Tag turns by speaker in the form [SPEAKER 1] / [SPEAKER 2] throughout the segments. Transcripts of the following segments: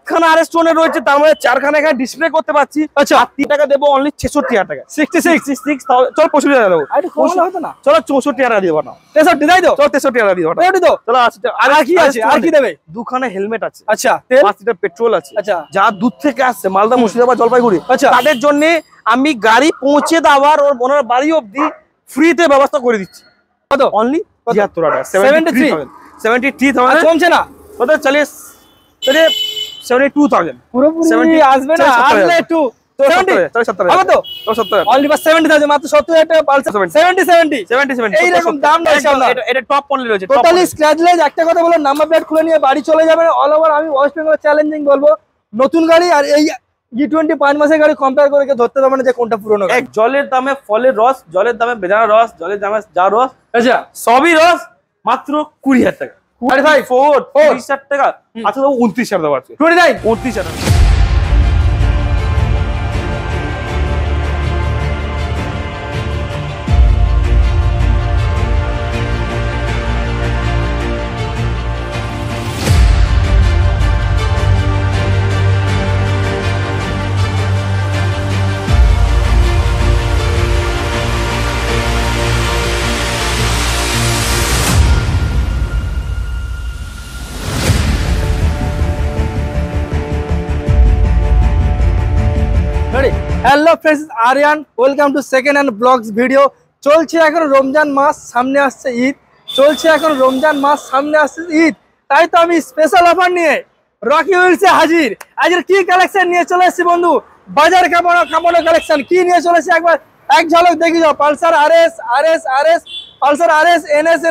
[SPEAKER 1] সাতখানা RS টোনের রয়েছে, তার মধ্যে চারখানা এখানে ডিসপ্লে করতে পারছি।
[SPEAKER 2] আচ্ছা,
[SPEAKER 1] 3 টাকা দেবো অনলি 66,000 টাকা।
[SPEAKER 2] 66
[SPEAKER 1] চল 65,000 টাকা দেবো।
[SPEAKER 2] হতো না,
[SPEAKER 1] চলো 64,000 টাকা দিব না,
[SPEAKER 2] 63 তাই তো?
[SPEAKER 1] চলো 63,000 টাকা দিব না,
[SPEAKER 2] তো
[SPEAKER 1] চলো।
[SPEAKER 2] আর কি আছে, আর কি দেবে?
[SPEAKER 1] দুখানা হেলমেট আছে,
[SPEAKER 2] আচ্ছা,
[SPEAKER 1] 5 লিটার পেট্রোল আছে।
[SPEAKER 2] আচ্ছা,
[SPEAKER 1] যা দূর থেকে আসছে মালদা, মুর্শিদাবাদ, জলপাইগুড়ি,
[SPEAKER 2] আচ্ছা,
[SPEAKER 1] তাদের জন্য আমি গাড়ি পৌঁছে দেওয়ার ওনার বাড়ি অবধি ফ্রিতে ব্যবস্থা করে দিচ্ছি।
[SPEAKER 2] কত?
[SPEAKER 1] অনলি 73 টাকা,
[SPEAKER 2] 73,000 কমছে না?
[SPEAKER 1] কত চলে 72,000
[SPEAKER 2] পুরোপুরি আসবে না, আসলে একটু 70 হবে তো?
[SPEAKER 1] 70
[SPEAKER 2] অনলি 70,000, মাত্র 70,000 টাকা পালসার 70 এই রকম দাম নয়।
[SPEAKER 1] এটা টপ মডেল রয়েছে,
[SPEAKER 2] টোটালি স্ক্র্যাচলেস। একটা কথা বলো, নাম্বার প্লেট খুলে নিয়ে বাড়ি চলে যাবেন। অল ওভার আমি ওয়েস্ট বেঙ্গল চ্যালেঞ্জিং বলবো, নতুন গাড়ি আর এই E20 5 মাসের গাড়ি কম্পেয়ার করে ধরতে পারবে না যে কোনটা পুরনো গাড়ি।
[SPEAKER 1] জলের দামে ফলের রস, জলের দামে বেদানা রস, জলের দামে যা রস,
[SPEAKER 2] আচ্ছা,
[SPEAKER 1] সবই রস, মাত্র 20,000 টাকা। 30,000 টাকা। আচ্ছা, 29,000 দেওয়া আছে, 29,000 টাকা।
[SPEAKER 2] Hello friends, Aryan, welcome to second hand blogs video. চলছে এখন রমজান মাস, সামনে আসছে ঈদ, তাই তো আমি স্পেশাল অফার নিয়ে রকি হুইলসে হাজির। আজকের কি কালেকশন নিয়ে চলে এসেছি বন্ধু, বাজার কামানো কালেকশন কি নিয়ে চলে এসেছি একবার এক ঝলক দেখি যাও। Pulsar RS, NS.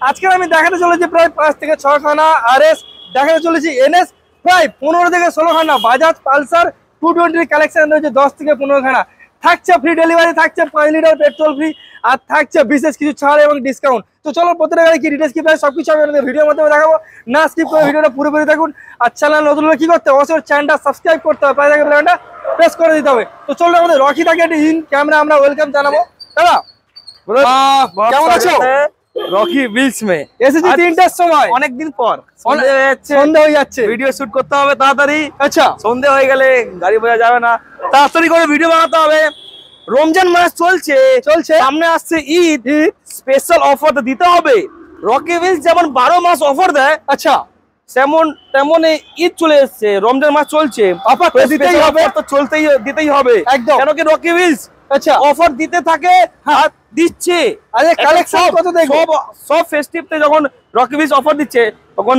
[SPEAKER 2] আজকে আমি দেখাতে চলেছি প্রায় 5 থেকে 6 খানা আরএস, দেখাতে চলেছি এনএস প্রায় 15 থেকে 16 খানা, বাজাজ পালসার 220 কালেকশন রয়েছে 10 থেকে 15 খানা। থাকছে ফ্রি ডেলিভারি, থাকছে 5 লিটার পেট্রোল ফ্রি, আর থাকছে বিশেষ কিছু ছাড় এবং ডিসকাউন্ট। তো চলো প্রত্যেকটা গাড়ি কি ডিটেইলস কি প্রাইস সবকিছু আমি আপনাদের ভিডিওর মধ্যে দেখাবো, না স্কিপ করে ভিডিওটা পুরোপুরি দেখুন। আর চ্যানেল নতুন হলে কি করতে হবে, অবশ্যই চ্যানেলটা সাবস্ক্রাইব করতে হবে, পাশে থাকা বেলটা প্রেস করে দিতে হবে। তো চলো আমাদের রকি তাকে ইন ক্যামেরা আমরা ওয়েলকাম জানাবো। দাদা কেমন আছো?
[SPEAKER 1] রকি হুইলস মে
[SPEAKER 2] এসেছি 3টার সময়,
[SPEAKER 1] অনেকদিন পর,
[SPEAKER 2] সন্ধ্যা হয়ে যাচ্ছে,
[SPEAKER 1] ভিডিও শুট করতে হবে তাড়াতাড়ি।
[SPEAKER 2] আচ্ছা,
[SPEAKER 1] সন্ধ্যা হয়ে গেলে গাড়ি বোঝা যাবে না, তাড়াতাড়ি করে ভিডিও বানাতে হবে। রমজান মাস চলছে, সামনে আসছে ঈদ, স্পেশাল অফার তো দিতে হবে। রকি হুইলস যেমন 12 মাস অফার দেয়,
[SPEAKER 2] আচ্ছা,
[SPEAKER 1] তেমন ঈদ চলে এসেছে, রমজান মাস চলছে, অফার তো দিতেই হবে, তো দিতেই হবে একদম। কেন কি রকি হুইলস
[SPEAKER 2] আচ্ছা
[SPEAKER 1] অফার দিতে থাকে আর দিচ্ছে।
[SPEAKER 2] আরে কালেকশন কত দেখো,
[SPEAKER 1] সব ফেস্টিভতে যখন রকি হুইলস অফার দিচ্ছে তখন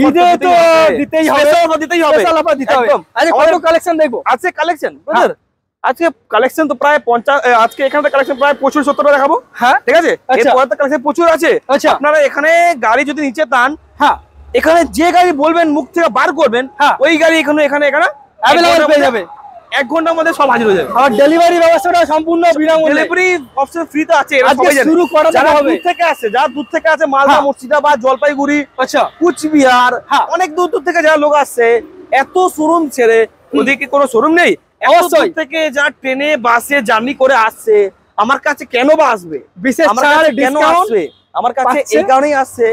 [SPEAKER 2] ঈদে তো দিতেই হবে, স্পেশাল অফার দিতে হবে। আরে কত কালেকশন দেখবো
[SPEAKER 1] আজকে কালেকশন ব্রাদার, আজকে কালেকশন তো প্রায় 50, আজকে এখানে কালেকশন প্রায় 75-70 দেখাবো। হ্যাঁ ঠিক আছে, এরপরে তো কালেকশন প্রচুর আছে। আপনারা এখানে গাড়ি যদি নিচে টান, হ্যাঁ এখানে যে গাড়ি বলবেন মুখ থেকে বার করবেন, ওই গাড়ি এখানে অ্যাভেলেবল পেয়ে যাবে। 1 ঘন্টার মধ্যে সব হাজির হয়ে যাবে। আর ডেলিভারি ব্যবস্থাটা সম্পূর্ণ বিনামূল্যে, ডেলিভারি অপশন ফ্রি তো আছে। আজকে শুরু করাতে হবে, যারা দূর থেকে আসে মালদা, মুর্শিদাবাদ, জলপাইগুড়ি, আচ্ছা কুচবিহার, অনেক দূর থেকে যারা লোক আসছে, এত শোরুম ছেড়ে ওদিকে কোনো শোরুম নেই, অবশ্যই থেকে যা ট্রেনে বাসে জার্নি করে আসছে আমার কাছে কেন বা আসবে, বিশেষ ছাড় কেন আসবে আমার কাছে, এই কারণেই আসছে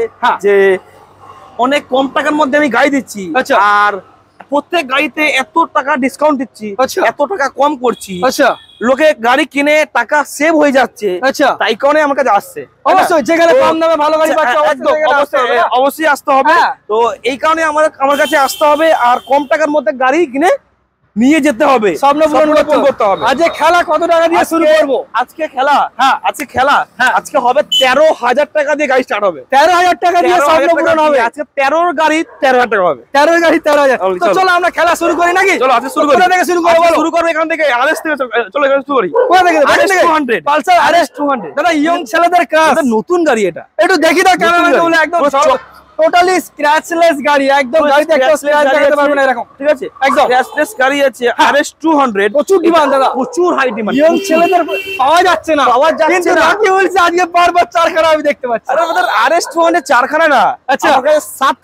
[SPEAKER 1] যে অনেক কম টাকার মধ্যে আমি গাড়ি দিচ্ছি, আর প্রত্যেক গাড়িতে এত টাকা ডিসকাউন্ট দিচ্ছি, এত টাকা কম করছি, লোকে গাড়ি কিনে টাকা সেভ হয়ে যাচ্ছে, তাই কারণে আমার কাছে আসছে। অবশ্যই যেখানে কম দামে ভালো গাড়ি পাচ্ছে অবশ্যই আসতে হবে। তো এই কারণে আমার কাছে আসতে হবে, আর কম টাকার মধ্যে গাড়ি কিনে নিয়ে যেতে হবে, স্বপ্ন পূরণ করতে হবে। আজকে খেলা কত টাকা দিয়ে শুরু করবো? আজকে হবে 13,000 টাকা দিয়ে গাড়ি স্টার্ট হবে, 13,000 টাকা দিয়ে স্বপ্ন পূরণ হবে। আজকে 13 গাড়ি 13,000 টাকা হবে, 13 গাড়ি 13,000। তো চলো আমরা খেলা শুরু করি নাকি? চলো আজকে শুরু করি, শুরু করবো এখান থেকে, আরএস থেকে চলো এখানে শুরু করি। কোথা থেকে? Pulsar RS 200। দাদা ইয়ং ছেলেদের কাজ, নতুন গাড়ি এটা, একটু দেখি দাও ক্যামেরা বলে, একদম টোটালি স্ক্র্যাচলেস গাড়ি, একদম গাড়িতে একটা স্ক্র্যাচ দেখাতে পারবে না এরকম, ঠিক আছে? একদম স্ক্র্যাচলেস গাড়ি আছে, আরএস 200, প্রচুর ডিমান্ড দাদা, প্রচুর হাই ডিমান্ড। ইয়ং ছেলেদের পাওয়া যাচ্ছে না, কিন্তু রকি হুইলস আজকে বারবার 4 খানা আমি দেখতে পাচ্ছি। আরে আমাদের আরএস 200 4 খানা না, আচ্ছা আমার কাছে 7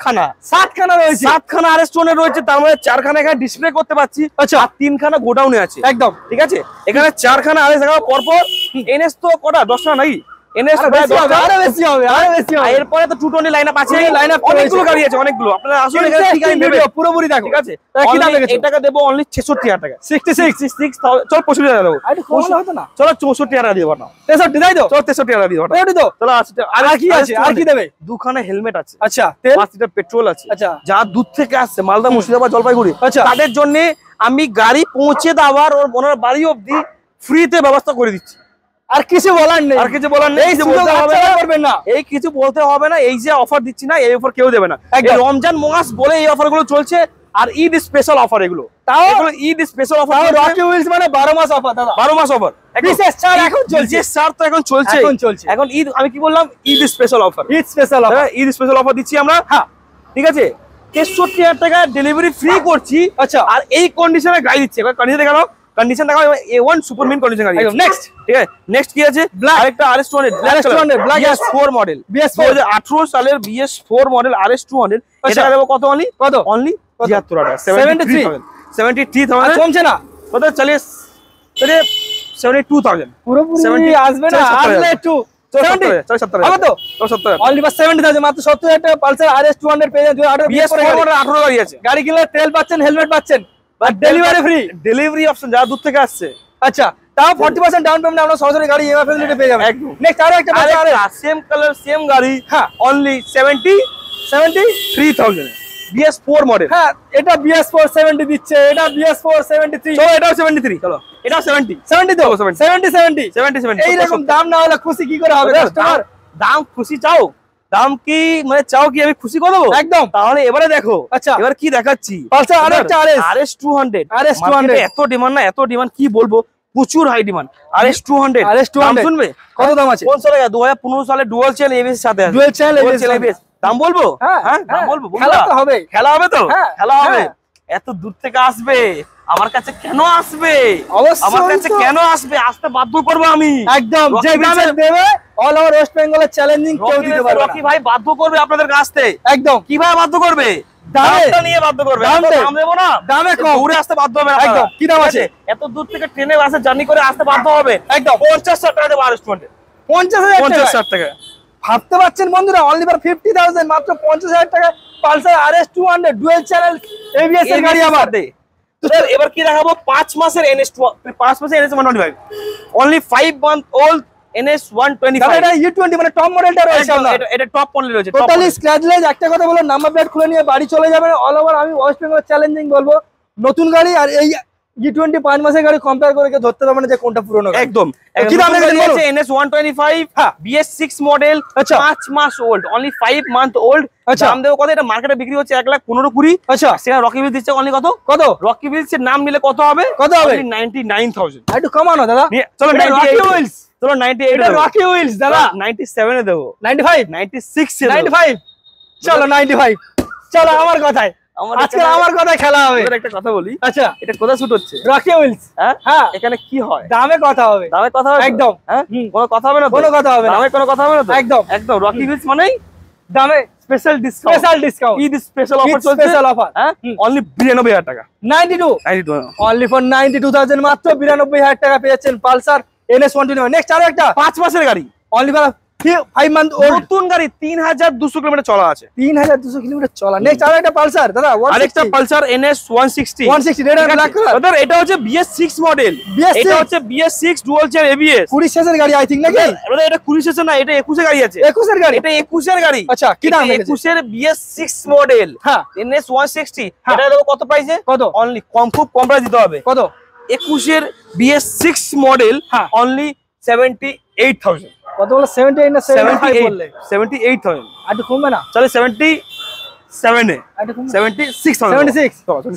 [SPEAKER 1] খানা রয়েছে, 7 খানা আরএস 200 রয়েছে, তার মধ্যে 4 খানা এখানে ডিসপ্লে করতে পাচ্ছি, আচ্ছা, আর 3 খানা গোডাউনে আছে, একদম ঠিক আছে। এখানে 4 খানা আরএস দেখাবো পরপর। এনএস তো কটা 10 খানা নাকি? এনএস
[SPEAKER 2] আরো বেশি হবে।
[SPEAKER 1] এরপরে তো 220 লাইন আপ আছে, অনেকগুলো গাড়ি আছে, অনেকগুলো। আপনারা আসলে
[SPEAKER 2] পুরোপুরি দেখো,
[SPEAKER 1] ঠিক আছে? এটাকে দেবো অনলি 66,000 টাকা, 66 চল 65,000 দেবো, চলো 64,000 টাকা দিয়ে বানাও,
[SPEAKER 2] 63 তাই তো,
[SPEAKER 1] চলো 63,000 টাকা দিয়ে বানাও, চলো।
[SPEAKER 2] আর কি আছে, আর কি দেবে?
[SPEAKER 1] দুখানা হেলমেট আছে,
[SPEAKER 2] আচ্ছা,
[SPEAKER 1] 5 লিটার পেট্রোল আছে,
[SPEAKER 2] আচ্ছা,
[SPEAKER 1] যা দূর থেকে আসছে, মালদা, মুর্শিদাবাদ, জলপাইগুড়ি,
[SPEAKER 2] আচ্ছা,
[SPEAKER 1] তাদের জন্য আমি গাড়ি পৌঁছে দেওয়ার ওর ওনার বাড়ি অবধি ফ্রিতে ব্যবস্থা করে দিচ্ছি।
[SPEAKER 2] আর কিছু বলার নেই,
[SPEAKER 1] আর কিছু বলার নেই, কিছু বলতে হবে না, এই কিছু বলতে হবে না। এই যে অফার দিচ্ছি না, এই অফার কেউ দেবে না। রমজান মাস বলে এই অফার গুলো চলছে, আর ঈদ স্পেশাল অফার এগুলো, তাও Eid special offer.
[SPEAKER 2] Rocky Wheels মানে 12 মাস অফার দাদা,
[SPEAKER 1] 12 মাস অফার,
[SPEAKER 2] বিশেষ ছাড় এখন চলছে,
[SPEAKER 1] বিশেষ ছাড় তো এখন চলছে, এখন ঈদ, আমি কি বললাম, Eid special offer,
[SPEAKER 2] Eid special offer,
[SPEAKER 1] Eid special offer দিচ্ছি আমরা। হ্যাঁ, ঠিক আছে, 63,000 টাকা ডেলিভারি ফ্রি করছি। আচ্ছা, আর এই কন্ডিশনে গাড়ি দিচ্ছি, কন্ডিশন দেখাও, কন্ডিশন দেখাও, A1 সুপার মিন কন্ডিশন গাড়ি। নেক্সট, ঠিক আছে, নেক্সট কি আছে? আরেকটা RS200 ব্ল্যাক BS4 মডেল, 2018 সালের BS4 মডেল RS200। এটা দেবো কত? অনলি 73,000,
[SPEAKER 2] কমছে না
[SPEAKER 1] কত? চলে 72,000,
[SPEAKER 2] পুরোপুরি আসবে না, আসলে একটু
[SPEAKER 1] 70,000 হবে তো, 70,000
[SPEAKER 2] অনলি 70,000, মাত্র 70,000 টাকা পালসার RS200 পেয়ে যাবেন। 2018
[SPEAKER 1] BS4 মডেল 18 গাড়ি আছে,
[SPEAKER 2] গাড়ি কিনলে তেল পাচ্ছেন, হেলমেট পাচ্ছেন, আর ডেলিভারি ফ্রি,
[SPEAKER 1] ডেলিভারি অপশন যারা দূর থেকে আসছে।
[SPEAKER 2] আচ্ছা, তাও 40% ডাউন পেমেন্ট আমরা সরাসরি গাড়ি ইএমআই ফ্যাসিলিটি পেয়ে যাবেন।
[SPEAKER 1] একদম।
[SPEAKER 2] নেক্সট আরো একটা
[SPEAKER 1] সেম কালার সেম গাড়ি, হ্যাঁ, অনলি 73,000 BS4 মডেল।
[SPEAKER 2] হ্যাঁ, এটা BS4 70 দিচ্ছে, এটা BS4 73,
[SPEAKER 1] চলো এটাও 73, চলো এটাও 70
[SPEAKER 2] তো 70 এই রকম দাম না হলে খুশি কি করে হবে কাস্টমার?
[SPEAKER 1] দাম খুশি চাও, দাম কি মানে চাও কি আমি খুশি করে দেবো?
[SPEAKER 2] একদম।
[SPEAKER 1] তাহলে এবারে দেখো,
[SPEAKER 2] আচ্ছা,
[SPEAKER 1] এবার কি দেখাচ্ছি,
[SPEAKER 2] পালসার আরেকটা
[SPEAKER 1] RS200,
[SPEAKER 2] RS200
[SPEAKER 1] এত ডিমান্ড না, এত ডিমান্ড কি বলবো, প্রচুর হাই ডিমান্ড। RS200 শুনবে
[SPEAKER 2] কত দাম আছে?
[SPEAKER 1] কোন সালে? 2015 সালে ডুয়াল চ্যানেল এবিএস সাথে আছে,
[SPEAKER 2] ডুয়াল চ্যানেল
[SPEAKER 1] এবিএস। দাম বলবো?
[SPEAKER 2] হ্যাঁ,
[SPEAKER 1] দাম বলবো,
[SPEAKER 2] খেলা তো হবে,
[SPEAKER 1] খেলা হবে তো, খেলা হবে।
[SPEAKER 2] হ্যাঁ।
[SPEAKER 1] এত দূর থেকে আসবে, আমার কাছে কেন আসবে?
[SPEAKER 2] অবশ্যই
[SPEAKER 1] আমার কাছে কেন আসবে? আসতে বাধ্য করবো আমি,
[SPEAKER 2] একদম। যে দামে দেবে অল ওভার ওয়েস্ট বেঙ্গলের চ্যালেঞ্জিং কেউ দিতে পারবে না।
[SPEAKER 1] রকি ভাই বাধ্য করবে আপনাদের আসতে,
[SPEAKER 2] একদম।
[SPEAKER 1] কিভাবে বাধ্য করবে? দামটা নিয়ে বাধ্য করবে, দাম দেবো না,
[SPEAKER 2] দামে কম,
[SPEAKER 1] দূরে আসতে বাধ্য হবে।
[SPEAKER 2] একদম। কি দাম আছে?
[SPEAKER 1] এত দূর থেকে ট্রেনে বাসে জার্নি করে আসতে বাধ্য হবে,
[SPEAKER 2] একদম।
[SPEAKER 1] 50,000 টাকা দেবো RS200,
[SPEAKER 2] 50,000
[SPEAKER 1] টাকা।
[SPEAKER 2] ভাবতে পারছেন বন্ধুরা, অনলি ফর 50,000, মাত্র 50,000 টাকা Pulsar RS200 dual channel ABS এর গাড়ি আমার।
[SPEAKER 1] এবার কি দেখাবো? 5 মাসের NS125, only 5 month old NS125।
[SPEAKER 2] এটা E20 মানে টপ মডেলটা রয়েছে আপনার,
[SPEAKER 1] এটা টপ মডেল রয়েছে,
[SPEAKER 2] টোটালি স্ক্র্যাচলেস। একটা কথা বলো, নাম্বার প্লেট খুলে নিয়ে বাড়ি চলে যাবেন। অল ওভার আমি ওয়েস্ট বেঙ্গল চ্যালেঞ্জিং বলবো, নতুন গাড়ি আর এই E20 5 মাসের গাড়ি কম্পেয়ার করে কেউ ধরতে পারবে না যে কোনটা পুরনো।
[SPEAKER 1] একদম।
[SPEAKER 2] কি দাম রেখেছে?
[SPEAKER 1] NS125 BS6 মডেল, 5 মাস ওল্ড, অনলি 5 মান্থ ওল্ড। দাম দেবো কত? এটা মার্কেটে বিক্রি হচ্ছে 1,15,20,000।
[SPEAKER 2] আচ্ছা,
[SPEAKER 1] সেটা রকি বিলস দিচ্ছে অনলি কত? রকি বিলস এর নাম নিলে কত হবে? 99,000।
[SPEAKER 2] একটু কমানো দাদা,
[SPEAKER 1] চলো
[SPEAKER 2] রকি হুইলস,
[SPEAKER 1] চলো 98,
[SPEAKER 2] এটা রকি হুইলস দাদা
[SPEAKER 1] 97 এ দেবো,
[SPEAKER 2] 95,
[SPEAKER 1] 96 এ
[SPEAKER 2] 95, চলো 95, চলো আমার কথায়, আজকে আমার কথায় খেলা হবে।
[SPEAKER 1] একটা কথা বলি,
[SPEAKER 2] আচ্ছা,
[SPEAKER 1] এটা কোথায় শুট হচ্ছে?
[SPEAKER 2] Rocky Wheels. হ্যাঁ,
[SPEAKER 1] এখানে কি হয়?
[SPEAKER 2] দামে কথা হবে,
[SPEAKER 1] দামে কথা হবে,
[SPEAKER 2] একদম।
[SPEAKER 1] হ্যাঁ, কোনো কথা হবে না,
[SPEAKER 2] কোনো কথা হবে না,
[SPEAKER 1] দামে কোনো কথা হবে না,
[SPEAKER 2] একদম
[SPEAKER 1] একদম। রকি হুইলস মানেই
[SPEAKER 2] দামে
[SPEAKER 1] special discount, Eid special offer চলছে,
[SPEAKER 2] স্পেশাল অফার।
[SPEAKER 1] হ্যাঁ, অনলি 92,000 টাকা,
[SPEAKER 2] 92, অনলি ফর 92,000, মাত্র 92,000 টাকা পেয়েছেন পালসার NS125। নেক্সট আরো একটা
[SPEAKER 1] 5 মাসের গাড়ি,
[SPEAKER 2] অনলি ফর 5 মান্থ ওল্ড,
[SPEAKER 1] নতুন গাড়ি, 3,200 কিলোমিটার চলা আছে,
[SPEAKER 2] 3,200 কিলোমিটার চলা। নেক্সট আরো একটা পালসার দাদা,
[SPEAKER 1] আরেকটা পালসার NS160,
[SPEAKER 2] রেড আর ব্ল্যাক কালার।
[SPEAKER 1] দাদা এটা হচ্ছে BS6 মডেল, এটা হচ্ছে BS6 ডুয়াল চ্যানেল ABS,
[SPEAKER 2] 20 শেষের গাড়ি আই থিং নাকি?
[SPEAKER 1] দাদা এটা 20 শেষের না, এটা 21 এর গাড়ি আছে,
[SPEAKER 2] 21 এর গাড়ি,
[SPEAKER 1] এটা 21 এর গাড়ি।
[SPEAKER 2] আচ্ছা, কি দাম?
[SPEAKER 1] 21 এর BS6 মডেল,
[SPEAKER 2] হ্যাঁ,
[SPEAKER 1] NS160। এটা দেবো কত প্রাইসে?
[SPEAKER 2] কত?
[SPEAKER 1] অনলি খুব কম প্রাইস দিতে হবে।
[SPEAKER 2] কত?
[SPEAKER 1] 21 এর BS6 মডেল, অনলি 78,000।
[SPEAKER 2] কত বলে? 78 না 75 বললে?
[SPEAKER 1] 78,000।
[SPEAKER 2] আর একটু কমবে না?
[SPEAKER 1] চলে 77 এ,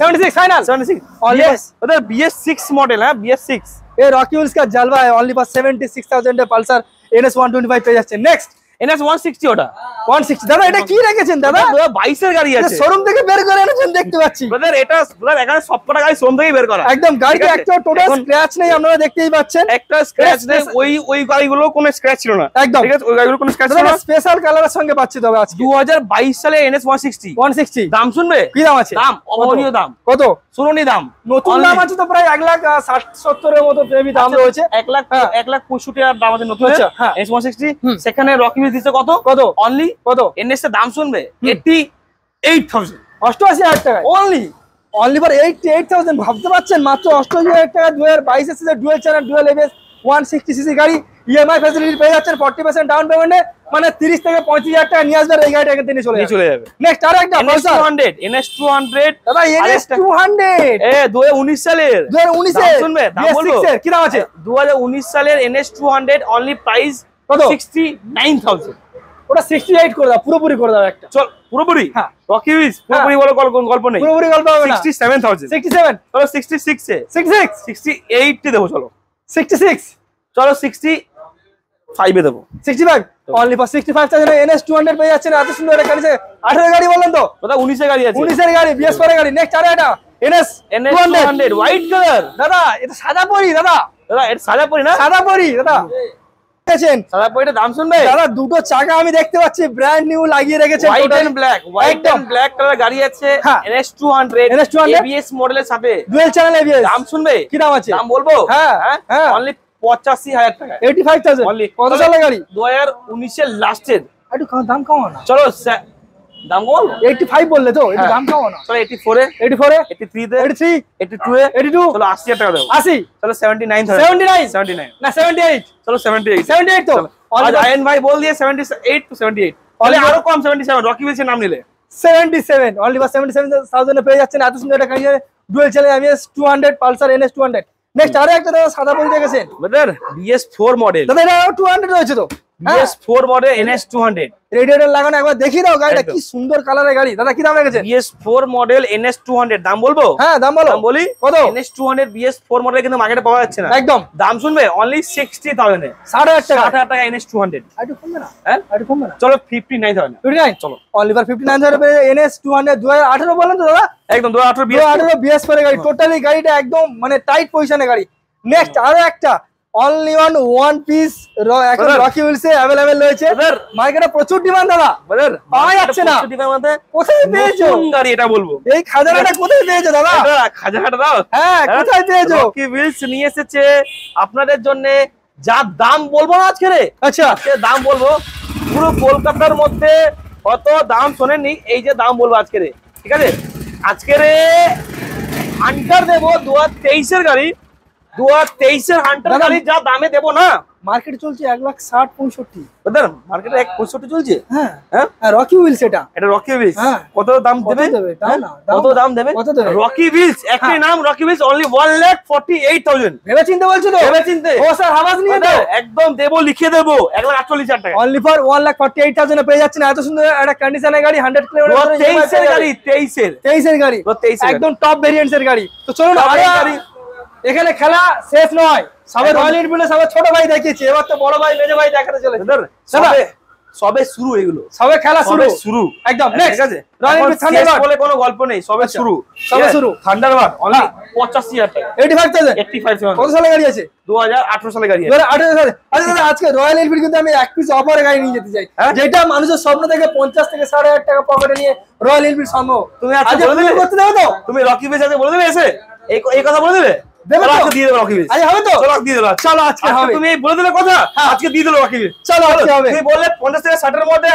[SPEAKER 2] 76 ফাইনাল,
[SPEAKER 1] 76
[SPEAKER 2] অনলি
[SPEAKER 1] ওদের BS6 মডেল। হ্যাঁ, BS6
[SPEAKER 2] এই রকি হুইলস का जलवा है, only for 76,000 A Pulsar NS125 পেয়ে যাচ্ছে। নেক্সট
[SPEAKER 1] NS 160 ওটা
[SPEAKER 2] 160 দাদা এটা কি রেখেছেন দাদা
[SPEAKER 1] 2022 এর গাড়ি আছে
[SPEAKER 2] শোরুম থেকে বের করে এনেছেন দেখতে পাচ্ছি
[SPEAKER 1] ব্রাদার এটা ব্রাদার এখানে সবকটা গাড়ি শোরুম থেকেই বের করা
[SPEAKER 2] একদম গাড়িতে একটা টোটাল স্ক্র্যাচ নেই আপনারা দেখতেই পাচ্ছেন
[SPEAKER 1] একটা স্ক্র্যাচ নেই ওই গাড়িগুলো কোনো স্ক্র্যাচ ছিল না
[SPEAKER 2] একদম
[SPEAKER 1] ঠিক আছে ওই গাড়িগুলো কোনো স্ক্র্যাচ ছিল না
[SPEAKER 2] স্পেশাল কালারের সঙ্গে পাচ্ছি তবে আজকে
[SPEAKER 1] 2022 সালে NS 160 দাম শুনবে
[SPEAKER 2] কি দাম আছে
[SPEAKER 1] দাম অভাবনীয় দাম
[SPEAKER 2] কত
[SPEAKER 1] শুনুনি দাম
[SPEAKER 2] নতুন দাম আছে তো প্রায় 1,60,70 এর মতো বেবি দাম রয়েছে
[SPEAKER 1] 1,65,000 দাম আছে নতুন NS 160 সেখানে রকি বিল দিচ্ছে কত অনলি
[SPEAKER 2] কত
[SPEAKER 1] NS এর দাম শুনবে 88,000
[SPEAKER 2] 88,000 টাকা অনলি ফর 88,000 ভাবতে পারছেন মাত্র 88,000 টাকা 2022 এর সিজে dual channel dual ABS 160 CC গাড়ি ইএমআই ফ্যাসিলিটি পেয়ে যাচ্ছেন 40% ডাউন পেমেন্টে মানে 30 থেকে 35,000 টাকা নিয়ে আসবেন এই গাড়িটা এখান থেকে চলে যাবে নেক্সট আর একটা
[SPEAKER 1] NS 200
[SPEAKER 2] দাদা NS 200
[SPEAKER 1] 2019 সালের
[SPEAKER 2] 2019 এর
[SPEAKER 1] শুনবে দাম বলবো
[SPEAKER 2] কি দাম আছে
[SPEAKER 1] 2019 সালের NS 200 অনলি প্রাইস
[SPEAKER 2] কত
[SPEAKER 1] 69,000
[SPEAKER 2] ওটা 68 করে দাও পুরোপুরি করে দাও একটা
[SPEAKER 1] চল পুরোপুরি
[SPEAKER 2] হ্যাঁ
[SPEAKER 1] রকি উইজ পুরোপুরি বলো গল্প নেই
[SPEAKER 2] পুরোপুরি গল্প হবে না
[SPEAKER 1] 67,000
[SPEAKER 2] 67
[SPEAKER 1] চলো 66 এ 68 এ দেবো চলো
[SPEAKER 2] 66
[SPEAKER 1] চলো 65 এ দেবো
[SPEAKER 2] 65 অনলি ফর 65,000 NS 200 পেয়ে যাচ্ছেন এত সুন্দর একটা গাড়ি 18 গাড়ি বলেন তো
[SPEAKER 1] ওটা 19 এর গাড়ি আছে
[SPEAKER 2] 19 এর গাড়ি বিএস পরে গাড়ি নেক্সট আর এটা NS
[SPEAKER 1] 200 হোয়াইট কালার
[SPEAKER 2] দাদা এটা সাদা পরি দাদা
[SPEAKER 1] এটা সাদা পরি না
[SPEAKER 2] সাদা পরি দাদা দেখেন
[SPEAKER 1] সাদা পরিটা দাম শুনবে
[SPEAKER 2] দাদা দুটো চাকা আমি দেখতে পাচ্ছি ব্র্যান্ড নিউ লাগিয়ে রেখেছেন
[SPEAKER 1] হোয়াইট এন্ড ব্ল্যাক কালার গাড়ি আছে NS 200 ABS মডেলের সাথে
[SPEAKER 2] ডুয়াল চ্যানেল ABS
[SPEAKER 1] দাম শুনবে
[SPEAKER 2] কি দাম আছে
[SPEAKER 1] দাম বলবো
[SPEAKER 2] হ্যাঁ
[SPEAKER 1] অনলি 85,000 টাকা
[SPEAKER 2] 85,000
[SPEAKER 1] অনলি
[SPEAKER 2] কত সালের গাড়ি
[SPEAKER 1] 2019 এর লাস্টের
[SPEAKER 2] একটু দাম কমাও না
[SPEAKER 1] চলো দাম কমাবো
[SPEAKER 2] 85 বললে তো একটু দাম কমাও না
[SPEAKER 1] চলো 84 এ 83 তে
[SPEAKER 2] 83
[SPEAKER 1] 82 এ
[SPEAKER 2] 82
[SPEAKER 1] চলো 80,000 টাকা দেবো
[SPEAKER 2] 80
[SPEAKER 1] চলো 79
[SPEAKER 2] না 78
[SPEAKER 1] চলো 78
[SPEAKER 2] 78 তো
[SPEAKER 1] आज आयन भाई बोल दिए 78 to 78 অনলি আরো কম 77 রকি বিলসের নাম নিলে
[SPEAKER 2] 77 অনলি ফর 77,000 এ পেয়ে যাচ্ছেন এত সুন্দর একটা গাড়ি dual channel ABS 200 Pulsar NS 200 next আরো একটা দাদা সাদা বলি দেখেছেন
[SPEAKER 1] ব্রাদার BS4 মডেল
[SPEAKER 2] দাদা এটা 200 রয়েছে তো
[SPEAKER 1] BS4 মডেল NS 200
[SPEAKER 2] রেডিয়েটর লাগানো একবার দেখিয়ে দাও গাড়িটা কি সুন্দর কালারের গাড়ি দাদা কি দাম রেখেছেন
[SPEAKER 1] BS4 মডেল NS 200 দাম বলবো
[SPEAKER 2] হ্যাঁ দাম বলো
[SPEAKER 1] দাম বলি
[SPEAKER 2] কত
[SPEAKER 1] NS 200 BS4 মডেল কিন্তু মার্কেটে পাওয়া যাচ্ছে না
[SPEAKER 2] একদম
[SPEAKER 1] দাম শুনবে অনলি 60,000 এ
[SPEAKER 2] 60,000
[SPEAKER 1] টাকা NS 200
[SPEAKER 2] একটু কমবে না
[SPEAKER 1] হ্যাঁ
[SPEAKER 2] একটু কমবে না
[SPEAKER 1] চলো 59,000
[SPEAKER 2] 59
[SPEAKER 1] চলো
[SPEAKER 2] অনলি ফর 59,000 এ NS 200 2018 বলেন তো দাদা
[SPEAKER 1] একদম 2018
[SPEAKER 2] BS পরে গাড়ি টোটালি গাড়িটা একদম মানে টাইট পজিশনে গাড়ি নেক্সট আরো একটা অনলি ওয়ান পিস এখন রকি উইলস এ अवेलेबल রয়েছে মার্কেটে প্রচুর ডিমান্ড দাদা পাওয়া যাচ্ছে না কোথায় পেয়েছো
[SPEAKER 1] কোন গাড়ি এটা বলবো
[SPEAKER 2] এই খাজানাটা কোথায় পেয়েছো দাদা
[SPEAKER 1] এটা খাজানাটা দাও
[SPEAKER 2] হ্যাঁ কোথায় পেয়েছো
[SPEAKER 1] রকি উইলস নিয়ে এসেছে আপনাদের জন্য যা দাম বলবো না আজকে রে
[SPEAKER 2] আচ্ছা
[SPEAKER 1] আজকে দাম বলবো পুরো কলকাতার মধ্যে কত দাম শোনেননি এই যে দাম বলবো আজকে রে ঠিক আছে আজকে রে হান্টার দেবো 2023 এর গাড়ি 2023 এর হান্টার গাড়ি যা দামে দেবো না
[SPEAKER 2] মার্কেট চলছে 1,60,65
[SPEAKER 1] ব্রাদার মার্কেটে 165 চলছে
[SPEAKER 2] হ্যাঁ
[SPEAKER 1] হ্যাঁ
[SPEAKER 2] রকি উইলস এটা
[SPEAKER 1] রকি উইলস কত দাম দেবে কত দাম দেবে রকি উইলস একই নাম রকি উইলস অনলি 1,48,000
[SPEAKER 2] ভেবে চিন্তে বলছো তো
[SPEAKER 1] ভেবে চিন্তে
[SPEAKER 2] ও স্যার আওয়াজ নিয়ে দাও
[SPEAKER 1] একদম দেবো লিখে দেবো 1,48,000 টাকা
[SPEAKER 2] অনলি ফর 1,48,000 এ পেয়ে যাচ্ছেন এত সুন্দর একটা কন্ডিশনের গাড়ি 100 কিলোমিটার
[SPEAKER 1] 23 এর গাড়ি 23 এর
[SPEAKER 2] গাড়ি
[SPEAKER 1] 23
[SPEAKER 2] একদম টপ ভেরিয়েন্টস এর গাড়ি তো চলুন আরে গাড়ি এখানে খেলা শেষ নয় সবে রয়্যাল এনফিল্ডে সবে ছোট ভাই দেখিয়েছে এবার তো বড় ভাই মেজো ভাই দেখাতে চলেছে
[SPEAKER 1] সবে শুরু এগুলো
[SPEAKER 2] সবে খেলা শুরু একদম নেক্সট
[SPEAKER 1] ঠিক আছে রয়্যাল এনফিল্ড থান্ডারবার্ড বলে কোনো গল্প নেই সবে শুরু থান্ডারবার্ড অনলি 85,000 টাকা
[SPEAKER 2] 85,000 কত সালে গাড়ি আছে
[SPEAKER 1] 2018 সালে গাড়ি আছে
[SPEAKER 2] 2018 সালে আচ্ছা দাদা আজকে রয়্যাল এনফিল্ড কিন্তু আমি এক পিস অফারে গাড়ি নিয়ে যেতে চাই যেটা মানুষের স্বপ্ন থেকে 50 থেকে 60,000 টাকা পকেটে নিয়ে রয়্যাল এনফিল্ড সম্ভব
[SPEAKER 1] তুমি আজকে বলে দিবে করতে দেবে তো তুমি রকি বেস আছে বলে দেবে এসে এই কথা বলে দেবে দেবে তো দিয়ে দেব রকি বেস আজ হবে তো চলো দিয়ে দেব চলো আজকে হবে তুমি বলে দিলে কথা আজকে দিয়ে দেব রকি বেস চলো আজকে হবে তুমি বললে 50 থেকে 60 এর মধ্যে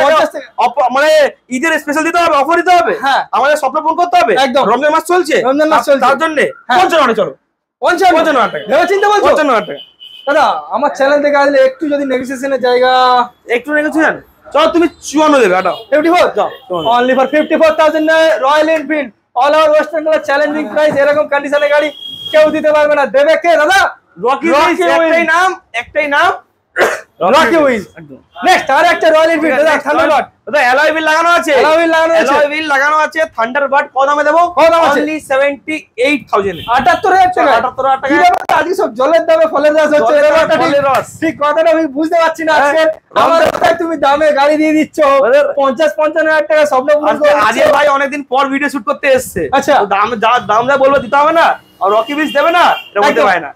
[SPEAKER 1] মানে ঈদের স্পেশাল দিতে হবে অফার দিতে হবে আমাদের স্বপ্ন পূরণ করতে হবে রমজান মাস চলছে তার জন্য 55 চলো 55 টাকা ভেবে চিন্তা বলছো 55 টাকা
[SPEAKER 2] দাদা আমার চ্যানেল থেকে আসলে একটু যদি নেগোসিয়েশনের জায়গা
[SPEAKER 1] একটু নেগোসিয়েশন চলো তুমি 54 দেবে এটা
[SPEAKER 2] 54 যাও only for 54,000 royal Enfield all over West Bengal challenging price এরকম কন্ডিশনে গাড়ি কেউ দিতে পারবে না দেবে কে দাদা
[SPEAKER 1] রকি উইলস একটাই নাম
[SPEAKER 2] রকি উইলস নেক্সট আর একটা রয়্যাল এনফিল্ড দাদা থান্ডারবার্ড
[SPEAKER 1] দাদা অ্যালয় হুইল লাগানো আছে থান্ডারবার্ড কত দামে দেবো অনলি 78,000
[SPEAKER 2] 78,000 টাকা
[SPEAKER 1] 78,000 টাকা
[SPEAKER 2] আজকে সব জলের দামে ফলের রস হচ্ছে, ঠিক কথাটা আমি বুঝতে পারছি না। আজকে আমার কথায় তুমি দামে গাড়ি দিয়ে দিচ্ছ 50-55 হাজার টাকা স্বপ্ন পূরণ করে।
[SPEAKER 1] আজকে ভাই অনেকদিন পর ভিডিও শুট করতে এসেছে।
[SPEAKER 2] আচ্ছা,
[SPEAKER 1] দাম যা বলবো দিতে হবে না, আর রকি বিচ দেবে না, এটা বলতে পারে না,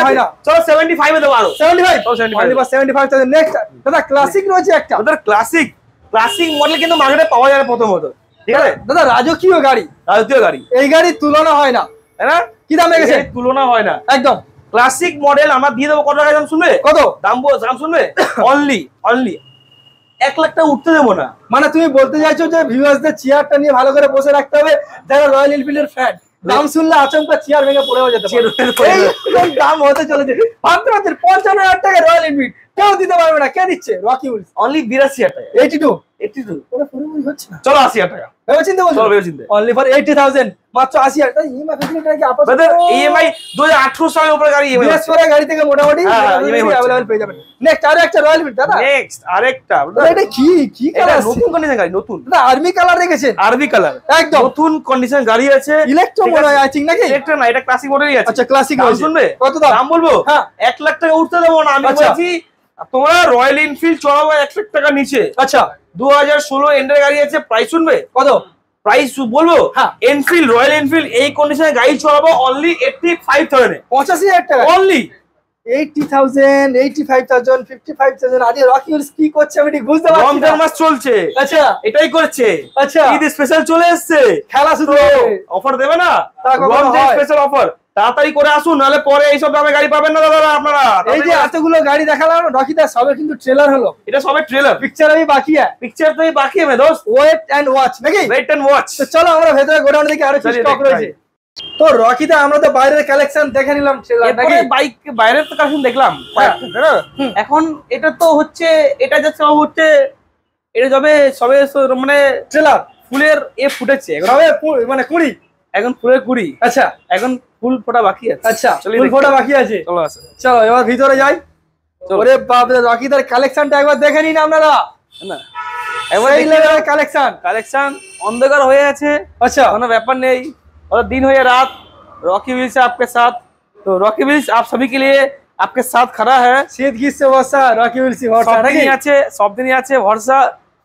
[SPEAKER 2] হয় না।
[SPEAKER 1] চলো 75 এ দেবো, আরো
[SPEAKER 2] 75। নেক্সট দাদা ক্লাসিক রয়েছে একটা,
[SPEAKER 1] ওদের ক্লাসিক মডেল কিন্তু মার্কেটে পাওয়া যায় প্রথমত, ঠিক আছে
[SPEAKER 2] দাদা রাজকীয় গাড়ি,
[SPEAKER 1] রাজকীয় গাড়ি,
[SPEAKER 2] এই গাড়ির তুলনা হয় না,
[SPEAKER 1] তাই না?
[SPEAKER 2] কি দাম লেগেছে?
[SPEAKER 1] তুলনা হয় না
[SPEAKER 2] একদম।
[SPEAKER 1] ক্লাসিক মডেল আমরা দিয়ে দেবো কত টাকা, দাম শুনবে?
[SPEAKER 2] কত
[SPEAKER 1] দাম শুনবে? অনলি 1 লাখ টাকা উঠতে দেবো না।
[SPEAKER 2] মানে তুমি বলতে চাইছো যে ভিউয়ার্সদের চেয়ারটা নিয়ে ভালো করে বসে রাখতে হবে, যারা রয়্যাল এনফিল্ডের ফ্যান, দাম শুনলে আচমকা চেয়ার ভেঙে পড়েও যেতে পারে। এই দাম হতে চলেছে, ভাবতে পারছেন 55,000 টাকা রয়্যাল এনফিল্ড কেউ দিতে পারবে না। কে দিচ্ছে? Rocky Wills.
[SPEAKER 1] অনলি 82,000 টাকা।
[SPEAKER 2] 82 ওটা পুরোপুরি হচ্ছে না।
[SPEAKER 1] চলো 80,000 টাকা।
[SPEAKER 2] ভেবে চিন্তে বলছো?
[SPEAKER 1] চলো ভেবে চিন্তে।
[SPEAKER 2] অনলি ফর 80,000, মাত্র 80,000 টাকা। ইএমআই ফ্যাসিলিটি কি আপনি?
[SPEAKER 1] ব্রাদার ইএমআই 2018 সালের উপরে গাড়ি ইএমআই
[SPEAKER 2] বিএস ফোর গাড়ি থেকে মোটামুটি
[SPEAKER 1] ইএমআই
[SPEAKER 2] अवेलेबल পেয়ে যাবেন। নেক্সট আরো একটা রয়্যাল এনফিল্ড দাদা।
[SPEAKER 1] নেক্সট আরেকটা
[SPEAKER 2] এটা কি কালার?
[SPEAKER 1] নতুন কন্ডিশন গাড়ি, নতুন
[SPEAKER 2] দাদা আর্মি কালার রেখেছেন,
[SPEAKER 1] আরবি কালার,
[SPEAKER 2] একদম
[SPEAKER 1] নতুন কন্ডিশন গাড়ি আছে।
[SPEAKER 2] ইলেকট্রো মনে হয় আই থিং নাকি?
[SPEAKER 1] ইলেকট্রো না, এটা ক্লাসিক মডেলই আছে।
[SPEAKER 2] আচ্ছা ক্লাসিক
[SPEAKER 1] দাম
[SPEAKER 2] রয়েছে।
[SPEAKER 1] শুনবে?
[SPEAKER 2] কত দাম
[SPEAKER 1] বলবো?
[SPEAKER 2] হ্যাঁ
[SPEAKER 1] 1 লাখ টাকা উঠতে দেবো না। আমি বলছি তোমরা রয়্যাল এনফিল্ড চড়াবো 1 লাখ টাকা নিচে।
[SPEAKER 2] আচ্ছা
[SPEAKER 1] 2016 এন্ডের গাড়ি আছে। প্রাইস শুনবে?
[SPEAKER 2] কত
[SPEAKER 1] প্রাইস বলবো?
[SPEAKER 2] হ্যাঁ
[SPEAKER 1] এনফিল্ড, রয়্যাল এনফিল্ড এই কন্ডিশনে গাড়ি চড়াবো অনলি 85,000 এ।
[SPEAKER 2] 85,000 টাকা
[SPEAKER 1] অনলি
[SPEAKER 2] 80,000, 85,000, 55,000। আজ রকি উইলস কি করছে আমি ঠিক বুঝতে পারছি না।
[SPEAKER 1] রমজান মাস চলছে,
[SPEAKER 2] আচ্ছা
[SPEAKER 1] এটাই করছে।
[SPEAKER 2] আচ্ছা
[SPEAKER 1] ঈদ স্পেশাল চলে এসেছে,
[SPEAKER 2] খেলা শুরু
[SPEAKER 1] অফার দেবে না?
[SPEAKER 2] তা কখনো
[SPEAKER 1] রমজান
[SPEAKER 2] হয়?
[SPEAKER 1] স্পেশাল অফার, তাড়াতাড়ি করে আসুন, নাহলে পরে এইসব দামে গাড়ি পাবেন না দাদা আপনারা।
[SPEAKER 2] এই যে এতগুলো গাড়ি দেখালাম রকিদা, সবে কিন্তু ট্রেলার হলো,
[SPEAKER 1] এটা সবে ট্রেলার,
[SPEAKER 2] পিকচার আমি বাকি আছে,
[SPEAKER 1] পিকচার তো বাকি আছে দোস্ত।
[SPEAKER 2] ওয়েট এন্ড ওয়াচ নাকি?
[SPEAKER 1] Wait and watch.
[SPEAKER 2] তো চলো আমরা ভেতরে গোডাউন দেখি আরো কি স্টক রয়েছে। তো রকিদা আমরা তো বাইরের কালেকশন দেখে নিলাম ট্রেলার নাকি?
[SPEAKER 1] বাইক বাইরের তো কালেকশন দেখলাম, এখন এটা তো হচ্ছে, এটা যাচ্ছে হচ্ছে, এটা সবে মানে
[SPEAKER 2] ট্রেলার
[SPEAKER 1] ফুলের ফুটেছে
[SPEAKER 2] সবে মানে 20,
[SPEAKER 1] এখন ফুলের 20।
[SPEAKER 2] আচ্ছা
[SPEAKER 1] এখন ফুল ফোটা বাকি আছে।
[SPEAKER 2] আচ্ছা ফুল ফোটা বাকি আছে। চলো এবার ভিতরে যাই। ওরে বাপ রে, রকিদার কালেকশনটা একবার দেখে নিন আপনারা না,
[SPEAKER 1] এবার
[SPEAKER 2] এই লেভেলের কালেকশন
[SPEAKER 1] অন্ধকার হয়ে আছে।
[SPEAKER 2] अच्छा
[SPEAKER 1] কোনো ব্যাপার নেই, और दिन हो या रात, रॉकी व्हील्स आपके साथ। तो रॉकी व्हील्स आप सभी के लिए आपके साथ खड़ा है।
[SPEAKER 2] শীত গ্রীষ্ম বর্ষা রকি উইলস ভরসা নাকি?
[SPEAKER 1] सब दिन আছে ভরসা,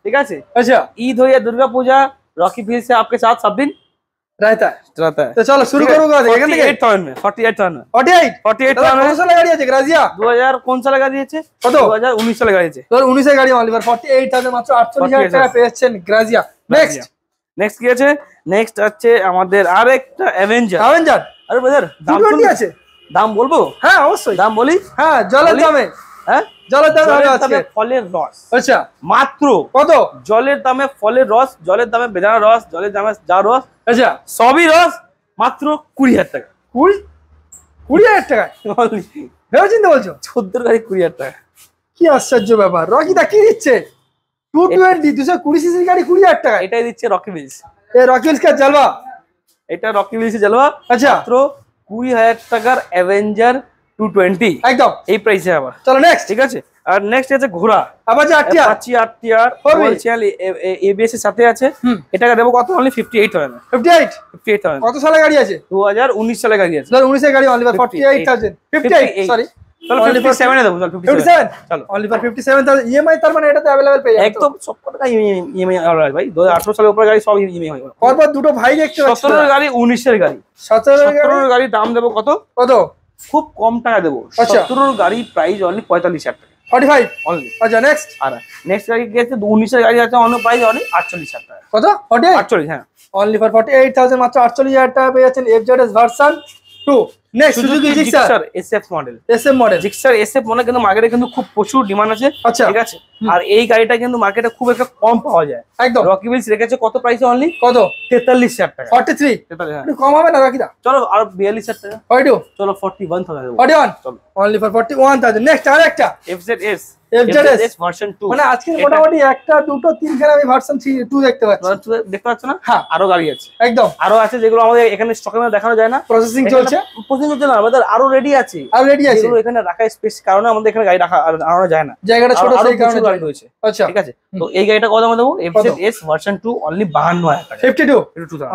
[SPEAKER 1] ঠিক আছে।
[SPEAKER 2] अच्छा
[SPEAKER 1] ईद हो या दुर्गा पूजा, रॉकी व्हील्स से आपके साथ सब दिन
[SPEAKER 2] रहता है। तो चलो शुरू करूंगा এখান থেকে।
[SPEAKER 1] 48,000 में 48,000
[SPEAKER 2] 48 কত সালে গাড়ি আছে গ্রাজিয়া?
[SPEAKER 1] 2000 কোন সালে গাড়ি আছে?
[SPEAKER 2] কত?
[SPEAKER 1] 2019 সালে গাড়ি আছে।
[SPEAKER 2] 2019 এর গাড়ি অনলি 48,000 মাত্র 48,000 টাকা পেয়েছেন গ্রাজিয়া।
[SPEAKER 1] নেক্সট কি আছে? নেক্সট আছে আমাদের আরেকটা অ্যাভেঞ্জার। আরে ব্রাদার দাম
[SPEAKER 2] আছে,
[SPEAKER 1] দাম বলবো?
[SPEAKER 2] হ্যাঁ অবশ্যই
[SPEAKER 1] দাম বলি।
[SPEAKER 2] হ্যাঁ জলের দামে,
[SPEAKER 1] হ্যাঁ
[SPEAKER 2] জলের দামে আছে
[SPEAKER 1] ফলের রস।
[SPEAKER 2] আচ্ছা
[SPEAKER 1] মাত্র
[SPEAKER 2] কত?
[SPEAKER 1] জলের দামে ফলের রস, জলের দামে বেদানা রস, জলের দামে যা রস,
[SPEAKER 2] আচ্ছা
[SPEAKER 1] সবই রস, মাত্র 20,000 টাকা।
[SPEAKER 2] 20,000 টাকা ভেবে চিন্তা বলছো?
[SPEAKER 1] 14 গাড়ি 20,000 টাকা,
[SPEAKER 2] কি আশ্চর্য ব্যাপার। রকিদা কি দিচ্ছে? 220 220 সিসির গাড়ি 20,000 টাকা।
[SPEAKER 1] এটাই দিচ্ছে রকি ভিলস।
[SPEAKER 2] এই রকি ভিলস কা জলবা,
[SPEAKER 1] এটা রকি ভিলস জলবা।
[SPEAKER 2] আচ্ছা
[SPEAKER 1] মাত্র 20,000 টাকার অ্যাভেঞ্জার 220
[SPEAKER 2] একদম
[SPEAKER 1] এই প্রাইসে। আবার
[SPEAKER 2] চলো নেক্সট,
[SPEAKER 1] ঠিক আছে। আর নেক্সট আছে ঘোড়া,
[SPEAKER 2] Apache RTR,
[SPEAKER 1] Apache RTR channel ABS এর সাথে আছে। এটাকে দেবো কত? অনলি 58,000। 58,000
[SPEAKER 2] কত সালে গাড়ি আছে?
[SPEAKER 1] 2019 সালে গাড়ি আছে।
[SPEAKER 2] 2019 এর গাড়ি অনলি 48,000 58 সরি
[SPEAKER 1] চলো 57 এ দেবো। চলো
[SPEAKER 2] 57
[SPEAKER 1] চলো
[SPEAKER 2] অনলি 57,000 ইএমআই, তার মানে এটাতে अवेलेबल পেয়ে যাবে
[SPEAKER 1] একদম সব টাকা ইএমআই আর ভাই 2018 সালের উপরে গাড়ি সব ইএমআই হয়।
[SPEAKER 2] পরপর দুটো ভাই দেখতে পাচ্ছি।
[SPEAKER 1] 17 এর গাড়ি 19 এর গাড়ি,
[SPEAKER 2] 17
[SPEAKER 1] এর গাড়ি দাম দেবো কত? খুব কম টাকা দেবো। 17 এর গাড়ি প্রাইস অনলি 45,000 টাকা,
[SPEAKER 2] 45
[SPEAKER 1] অনলি।
[SPEAKER 2] আচ্ছা নেক্সট,
[SPEAKER 1] আর নেক্সট গাড়ি কি আছে? 19 এর গাড়ি আছে, অন্য প্রাইস অনলি 48,000 টাকা।
[SPEAKER 2] কত? 48
[SPEAKER 1] 48 হ্যাঁ
[SPEAKER 2] অনলি ফর 48,000 মাত্র 48,000 টাকা পেয়ে যাচ্ছেন FZS version 2। Next Suzuki Gixxer
[SPEAKER 1] SF model.
[SPEAKER 2] SM model
[SPEAKER 1] Gixxer SF model কিন্তু মার্কেটে কিন্তু খুব প্রচুর ডিমান্ড আছে,
[SPEAKER 2] আচ্ছা
[SPEAKER 1] ঠিক আছে। আর এই গাড়িটা কিন্তু মার্কেটে খুব একটা কম পাওয়া যায়
[SPEAKER 2] একদম।
[SPEAKER 1] রকি ভিলস রেখেছে কত প্রাইসে? অনলি
[SPEAKER 2] কত?
[SPEAKER 1] 43,000 টাকা।
[SPEAKER 2] 43
[SPEAKER 1] হ্যাঁ।
[SPEAKER 2] একটু কম হবে না রকিদা?
[SPEAKER 1] চলো আর 42,000 টাকা।
[SPEAKER 2] 42
[SPEAKER 1] চলো 41,000 দেবো।
[SPEAKER 2] 41
[SPEAKER 1] চলো
[SPEAKER 2] অনলি ফর 41,000। নেক্সট আরেকটা
[SPEAKER 1] এফজেডএস
[SPEAKER 2] ভার্সন
[SPEAKER 1] 2।
[SPEAKER 2] মানে আজকে মোটামুটি একটা দুটো তিনখানা আমি ভার্সন 2 দেখতে পাচ্ছি।
[SPEAKER 1] দেখতে পাচ্ছ না?
[SPEAKER 2] হ্যাঁ
[SPEAKER 1] আরো গাড়ি আছে,
[SPEAKER 2] একদম
[SPEAKER 1] আরো আছে যেগুলো আমাদের এখানে স্টকে দেখানো যায় না।
[SPEAKER 2] প্রসেসিং চলছে,
[SPEAKER 1] না আমাদের আরো রেডি আছে, যেগুলো এখানে রাখা স্পেস কারণে আমাদের এখানে গাড়ি রাখা আনানো যায় না,
[SPEAKER 2] জায়গাটা ছোট সেই কারণে
[SPEAKER 1] গাড়ি রয়েছে।
[SPEAKER 2] আচ্ছা
[SPEAKER 1] ঠিক আছে। তো এই গাড়িটা কত দামে দেবো? এফজেডএস ভার্সন 2 অনলি 52,000 টাকা।
[SPEAKER 2] 52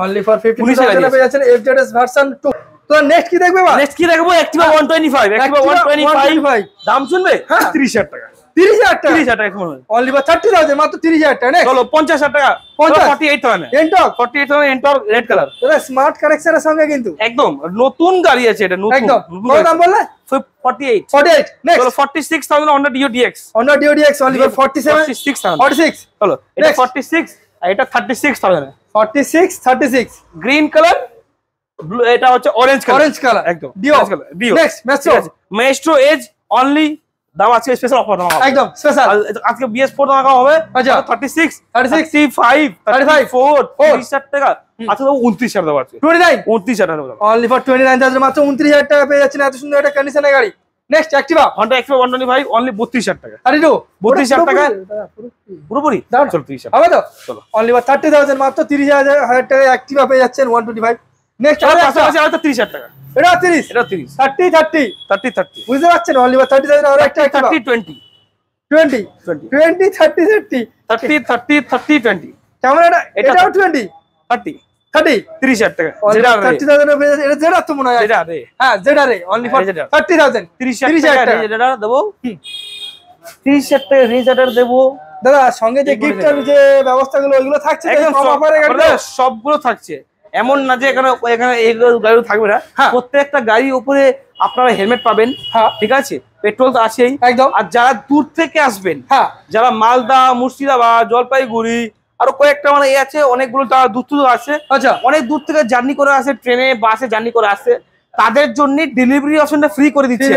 [SPEAKER 2] অনলি ফর 52,000 পেয়ে যাচ্ছেন এফজেডএস ভার্সন 2। তো নেক্সট কি দেখবে?
[SPEAKER 1] নেক্সট কি দেখবো? অ্যাক্টিভা 125, অ্যাক্টিভা 125 দাম শুনবে 30000 টাকা।
[SPEAKER 2] 30000 টাকা,
[SPEAKER 1] 30000 টাকা এখন
[SPEAKER 2] অনলি ফর 30000, মাত্র 30000 টাকা। নেক্সট
[SPEAKER 1] চলো 50000 টাকা, 48000
[SPEAKER 2] এন্টক
[SPEAKER 1] 48000 এন্টর রেড কালার।
[SPEAKER 2] এটা স্মার্ট কানেকশনের সঙ্গে কিন্তু
[SPEAKER 1] একদম নতুন গাড়ি আছে, এটা নতুন
[SPEAKER 2] একদম। কত দাম বললে?
[SPEAKER 1] 48।
[SPEAKER 2] নেক্সট
[SPEAKER 1] চলো 46000 Honda Dio DX,
[SPEAKER 2] Honda Dio DX only for
[SPEAKER 1] 46,000।
[SPEAKER 2] 46।
[SPEAKER 1] চলো এটা 46 আর এটা 36000।
[SPEAKER 2] 36
[SPEAKER 1] গ্রিন কালার, ব্লু, এটা হচ্ছে অরেঞ্জ কালার।
[SPEAKER 2] অরেঞ্জ কালার
[SPEAKER 1] একদম
[SPEAKER 2] Dio।
[SPEAKER 1] Dio।
[SPEAKER 2] Next
[SPEAKER 1] Maestro Edge only দাম আছে স্পেশাল অফার দাম
[SPEAKER 2] একদম স্পেশাল।
[SPEAKER 1] আজকে BS4 দাম হবে
[SPEAKER 2] আচ্ছা
[SPEAKER 1] 36
[SPEAKER 2] 35
[SPEAKER 1] 34 30000 টাকা। আচ্ছা দাও 29000 দাও আছে
[SPEAKER 2] 29
[SPEAKER 1] টাকা দাও
[SPEAKER 2] অনলি ফর 29000, মাত্র 29000 টাকা পেয়ে যাচ্ছেন এত সুন্দর একটা কন্ডিশনের গাড়ি। Next Activa
[SPEAKER 1] Honda Activa 125 only 32000 টাকা।
[SPEAKER 2] 32
[SPEAKER 1] টাকা পুরোপুরি
[SPEAKER 2] দাও
[SPEAKER 1] চলো 30000
[SPEAKER 2] হবে তো।
[SPEAKER 1] চলো
[SPEAKER 2] অনলি ফর 30000, মাত্র 30000 টাকা অ্যাক্টিভা পেয়ে যাচ্ছেন 125। নেক্সট
[SPEAKER 1] আর পাশাপাশি আরেকটা 30000 টাকা।
[SPEAKER 2] এটা 30
[SPEAKER 1] এটা 30
[SPEAKER 2] 30 বুঝতে পারছেন? অনলি ফর 30000 আর একটা অ্যাক্টিভা
[SPEAKER 1] 20 20
[SPEAKER 2] কেমন? এটাও 20 30
[SPEAKER 1] 30000 টাকা।
[SPEAKER 2] 30000 পেয়ে যাচ্ছেন। এটা জেডার তো মনে হয়।
[SPEAKER 1] যেটা রে
[SPEAKER 2] হ্যাঁ জেডারে অনলি ফর 30000
[SPEAKER 1] 30000 টাকা যেটা দেবো 30000 টাকা রেজার্টার দেবো
[SPEAKER 2] দাদা। সঙ্গে যে গিফটের যে ব্যবস্থাগুলো ওইগুলো থাকছে
[SPEAKER 1] একদম সবগুলো থাকছে। এমন না যে এখানে এই গাড়ি থাকবে না, প্রত্যেকটা গাড়ির উপরে আপনারা হেলমেট পাবেন। ঠিক আছে, পেট্রোল তো আছেই
[SPEAKER 2] একদম।
[SPEAKER 1] আর যারা দূর থেকে আসবেন, যারা মালদা, মুর্শিদাবাদ, জলপাইগুড়ি, আরো কয়েকটা মানে আছে, অনেকগুলো তারা দূর আছে।
[SPEAKER 2] আচ্ছা,
[SPEAKER 1] অনেক দূর থেকে জার্নি করে আসে, ট্রেনে বাসে জার্নি করে আসে, তাদের জন্য ডেলিভারি অপশনটা ফ্রি করে দিচ্ছে।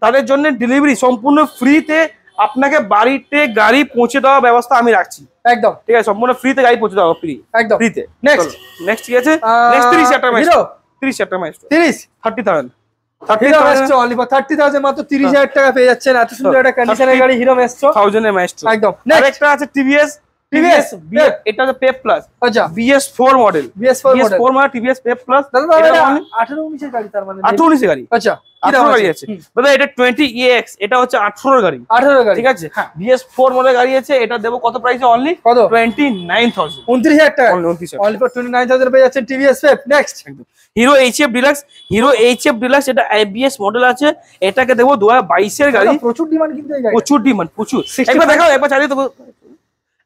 [SPEAKER 1] তাদের জন্য ডেলিভারি সম্পূর্ণ ফ্রিতে আপনাকে বাড়িতে গাড়ি পৌঁছে দেওয়ার ব্যবস্থা আমি রাখছি।
[SPEAKER 2] একদম
[SPEAKER 1] ঠিক আছে, সম্পূর্ণ ফ্রিতে গাড়ি পৌঁছে দেওয়া ফ্রি,
[SPEAKER 2] একদম
[SPEAKER 1] ফ্রিতে। নেক্সট ঠিক আছে, নেক্সট 30000 টাকা মাইস্ট্রো, 30000 টাকা মাইস্ট্রো, 30,000
[SPEAKER 2] অনলি ফর 30,000, মাত্র 30000 টাকা পেয়ে যাচ্ছেন এত সুন্দর একটা কন্ডিশনের গাড়ি হিরো মেস্ট্রো
[SPEAKER 1] 1000 এর মাইস্ট্রো।
[SPEAKER 2] একদম।
[SPEAKER 1] আরেকটা আছে TVS, এটা হচ্ছে পেপ প্লাস।
[SPEAKER 2] আচ্ছা,
[SPEAKER 1] BS4 model,
[SPEAKER 2] BS4 model
[SPEAKER 1] TVS Pep plus.
[SPEAKER 2] দাদা এটা 18-19 এর গাড়ি, তার মানে
[SPEAKER 1] 18-19 এর গাড়ি।
[SPEAKER 2] আচ্ছা,
[SPEAKER 1] 18 গাড়ি আছে দাদা। এটা 20EX, এটা হচ্ছে 18 এর গাড়ি।
[SPEAKER 2] 18 এর গাড়ি,
[SPEAKER 1] ঠিক আছে। BS4 মডেল গাড়ি আছে, এটা দেবো কত প্রাইসে? অনলি
[SPEAKER 2] কত?
[SPEAKER 1] 29000,
[SPEAKER 2] 29000 টাকা।
[SPEAKER 1] 29,000
[SPEAKER 2] অনলি ফর 29000 পেয়ে যাচ্ছেন TVS Pep. Next
[SPEAKER 1] Hero HF Deluxe, এটা ABS মডেল আছে, এটাকে দেবো 2022 এর গাড়ি।
[SPEAKER 2] প্রচুর ডিমান্ড কিন্তু এই গাড়ি,
[SPEAKER 1] প্রচুর ডিমান্ড, প্রচুর। একবার দেখাও, একবার চালিয়ে দেবো।